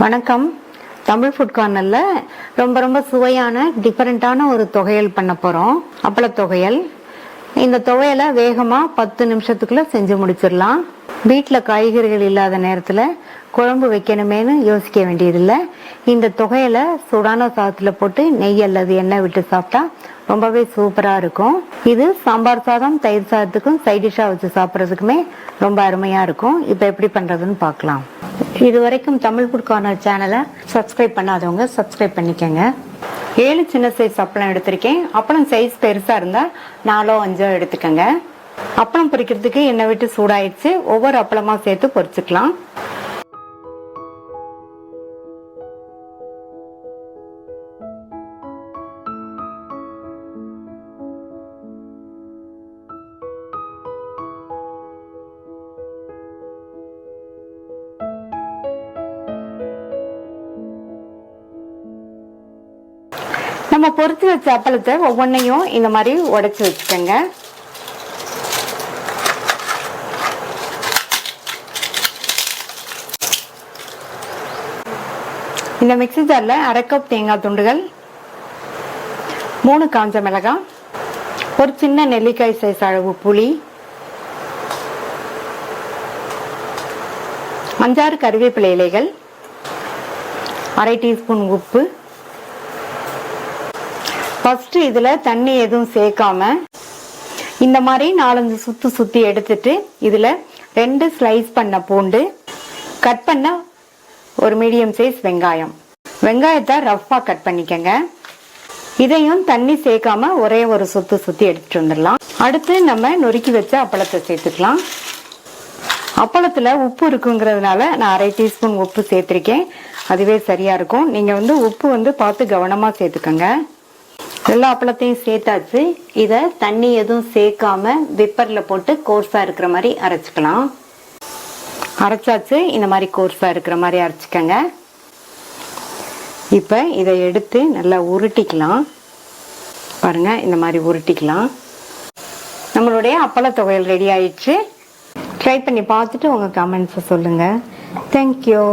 வணக்கம். தமிழ் ஃபுட் கார்னர்ல ரொம்ப சுவையான டிஃபரெண்டான ஒரு துவையல் பண்ண போறோம். அப்பள துவையல். இந்த துவையலை வேகமா 10 நிமிஷத்துக்குள்ள செஞ்சு முடிச்சிடலாம். வீட்டுல காய்கறிகள் இல்லாத நேரத்துல குழம்பு வைக்கணுமேனு யோசிக்க வேண்டியதில்லை. இந்த துவையலை சூடான சாதத்துல போட்டு நெய் அல்லது எண்ணெய் விட்டு சாப்பிட்டா ரொம்பவே சூப்பரா இருக்கும். இது சாம்பார் சாதம், தயிர் சாதத்துக்கும் சைட் டிஷ்ஷா வச்சு சாப்பிட்றதுக்குமே ரொம்ப அருமையா இருக்கும். இப்ப எப்படி பண்றதுன்னு பார்க்கலாம். இது வரைக்கும் தமிழ் ஃபுட் கார்னர் சேனலை சப்ஸ்கிரைப் பண்ணாதவங்க சப்ஸ்கிரைப் பண்ணிக்கோங்க. 7 சின்ன சைஸ் அப்பளம் எடுத்திருக்கேன். அப்பளம் சைஸ் பெருசா இருந்தா 4 5 எடுத்துக்கோங்க. அப்பளம் பொரிக்கிறதுக்கு எண்ணெய் விட்டு சூடாயிடுச்சு. ஒவ்வொரு அப்பளமா சேர்த்து பொரிச்சுக்கலாம். நம்ம பொரிச்சு வச்ச அப்பளத்தை ஒவ்வொன்றையும் இந்த மாதிரி உடைச்சு வச்சுக்கோங்க. இந்த மிக்ஸி ஜார்ல 1/2 கப் தேங்காய் துண்டுகள், 3 காஞ்ச மிளகாய், ஒரு சின்ன நெல்லிக்காய் சைஸ் அளவு புளி, 5-6 கறிவேப்பிலை இலைகள், 1/2 டீஸ்பூன் உப்பு. ஃபர்ஸ்ட் இதுல தண்ணி எதுவும் சேர்க்காம இந்த மாதிரி 4-5 சுத்தி எடுத்துட்டு இதுல 2 ஸ்லைஸ் பண்ண பூண்டு, கட் பண்ண ஒரு மீடியம் சைஸ் வெங்காயம். வெங்காயத்தை ரஃபா கட் பண்ணிக்கங்க. இதையும் தண்ணி சேர்க்காம ஒரே ஒரு சுத்தி எடுத்துட்டு வந்துடலாம். அடுத்து நம்ம நொறுக்கி வச்ச அப்பளத்தை சேர்த்துக்கலாம். அப்பளத்துல உப்பு இருக்குங்கிறதுனால நான் 1/2 டீஸ்பூன் உப்பு சேர்த்திருக்கேன். அதுவே சரியா இருக்கும். நீங்க உப்பு பார்த்து கவனமா சேர்த்துக்கங்க. எல்லா அப்பளத்தையும் சேர்த்தாச்சு. இத தண்ணி எதுவும் சேர்க்காம விப்பர்ல போட்டு கோர்ஸா இருக்கிற மாதிரி அரைச்சுக்கலாம். அரைச்சாச்சு. இந்த மாதிரி கோர்ஸா இருக்கிற மாதிரி அரைச்சுக்கங்க. இப்ப இதை எடுத்து நல்லா உருட்டிக்கலாம். பாருங்க, இந்த மாதிரி உருட்டிக்கலாம். நம்மளுடைய அப்பள துவையல் ரெடி ஆயிடுச்சு. ட்ரை பண்ணி பார்த்துட்டு உங்க கமெண்ட்ஸ் சொல்லுங்க. தேங்க்யூ.